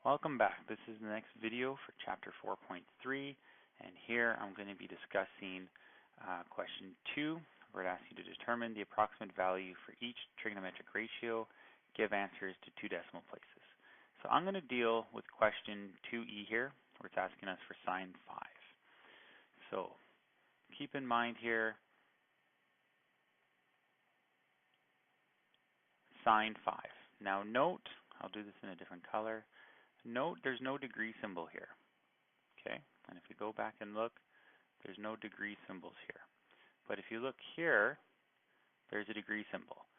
Welcome back. This is the next video for chapter 4.3, and here I'm going to be discussing question 2, where it asks you to determine the approximate value for each trigonometric ratio. Give answers to two decimal places. So I'm going to deal with question 2e here, where it's asking us for sine 5. So keep in mind here, sine 5. Now note, I'll do this in a different color. Note there's no degree symbol here, okay? And if we go back and look, there's no degree symbols here. But if you look here, there's a degree symbol.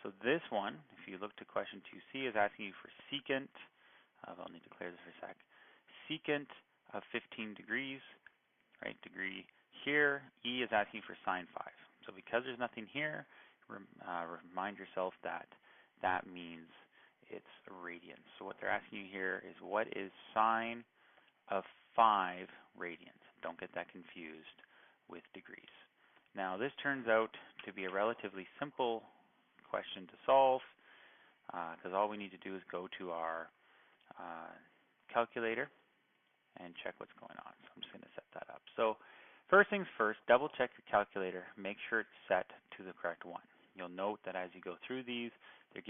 So this one, if you look to question 2c, is asking you for secant, I'll need to clear this for a sec, secant of 15 degrees, right, degree here. E is asking for sine 5. So because there's nothing here, remind yourself that that means it's radians. So what they're asking you here is, what is sine of 5 radians? Don't get that confused with degrees. Now this turns out to be a relatively simple question to solve, because all we need to do is go to our calculator and check what's going on. So I'm just going to set that up. So first things first, double check your calculator. Make sure it's set to the correct one. You'll note that as you go through these, they're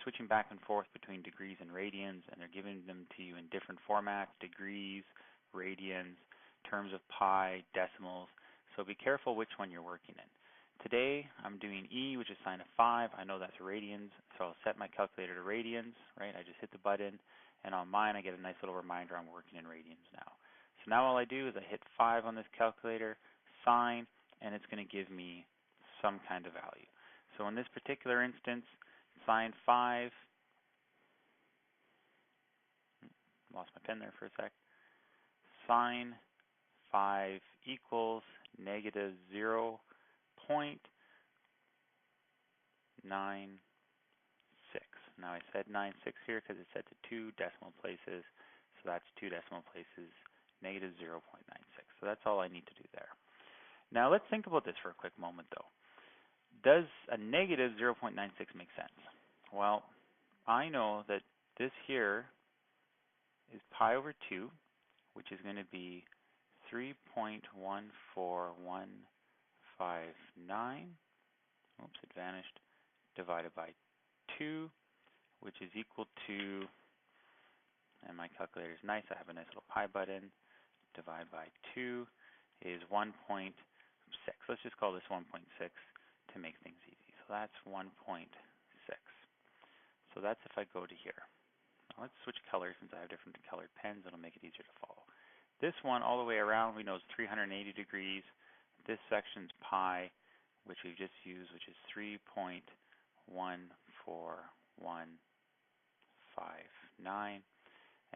switching back and forth between degrees and radians, and they're giving them to you in different formats: degrees, radians, terms of pi, decimals. So be careful which one you're working in. Today I'm doing E, which is sine of 5. I know that's radians, so I'll set my calculator to radians, right? I just hit the button, and on mine I get a nice little reminder I'm working in radians now. So now all I do is I hit 5 on this calculator, sine, and it's going to give me some kind of value. So in this particular instance, sine 5, lost my pen there for a sec, sine 5 equals negative 0.96. Now I said 96 here because it's set to 2 decimal places, so that's 2 decimal places, negative 0.96. So that's all I need to do there. Now let's think about this for a quick moment though. Does a negative 0.96 make sense? Well, I know that this here is pi over 2, which is going to be 3.14159. Oops, it vanished. Divided by 2, which is equal to, and my calculator is nice, I have a nice little pi button, divided by 2 is 1.6. Let's just call this 1.6 to make things easy. So that's 1.6. So that's if I go to here. Now let's switch colors since I have different colored pens. It'll make it easier to follow. This one all the way around we know is 380 degrees. This section's pi, which we've just used, which is 3.14159.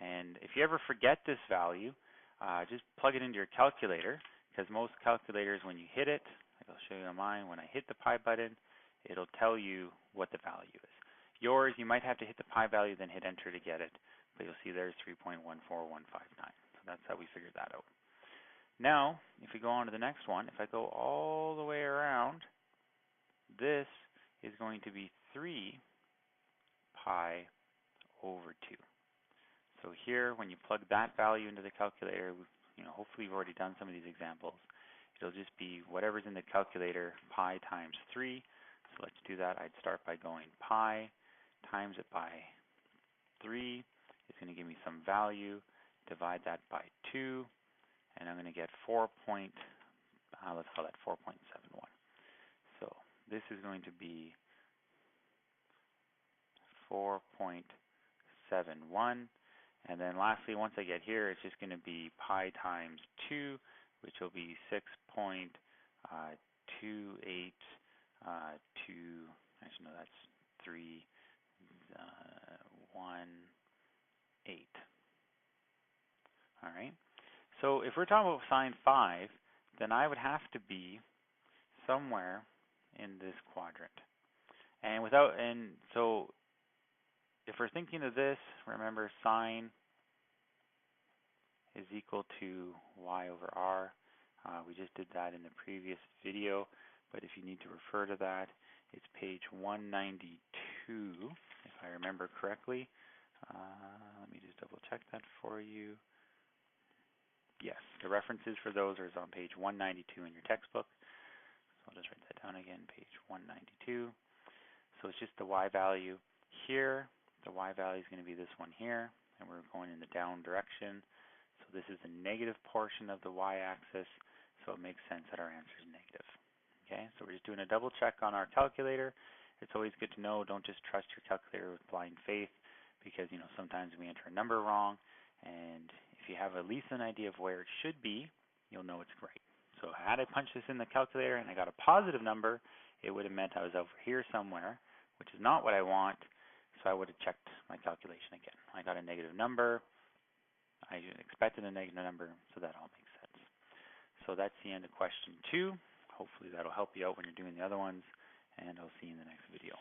And if you ever forget this value, just plug it into your calculator, because most calculators, when you hit it, like I'll show you on mine, when I hit the pi button, it'll tell you what the value is. Yours, you might have to hit the pi value, then hit enter to get it, but you'll see there's 3.14159. So that's how we figured that out. Now, if we go on to the next one, if I go all the way around, this is going to be 3 pi over 2. So here, when you plug that value into the calculator, hopefully you've already done some of these examples. It'll just be whatever's in the calculator, pi times 3. So let's do that. I'd start by going pi times it by 3. It's going to give me some value. Divide that by 2. And I'm going to get let's call that 4.71. So this is going to be 4.71. And then lastly, once I get here, it's just going to be pi times 2, which will be 6.282. Actually, no, that's 318. All right. So if we're talking about sine 5, then I would have to be somewhere in this quadrant. And so if we're thinking of this, remember sine is equal to y over r. We just did that in the previous video, but if you need to refer to that, it's page 192, if I remember correctly. Let me just double for you. Yes, the references for those are on page 192 in your textbook. So I'll just write that down again, page 192. So it's just the y value here. The y value is going to be this one here, and we're going in the down direction. So this is the negative portion of the y-axis, so it makes sense that our answer is negative. Okay, so we're just doing a double check on our calculator. It's always good to know, don't just trust your calculator with blind faith, because sometimes we enter a number wrong, and if you have at least an idea of where it should be, you'll know it's right. So had I punched this in the calculator and I got a positive number, it would have meant I was over here somewhere, which is not what I want, so I would have checked my calculation again. I got a negative number, I expected a negative number, so that all makes sense. So that's the end of question 2. Hopefully that'll help you out when you're doing the other ones, and I'll see you in the next video.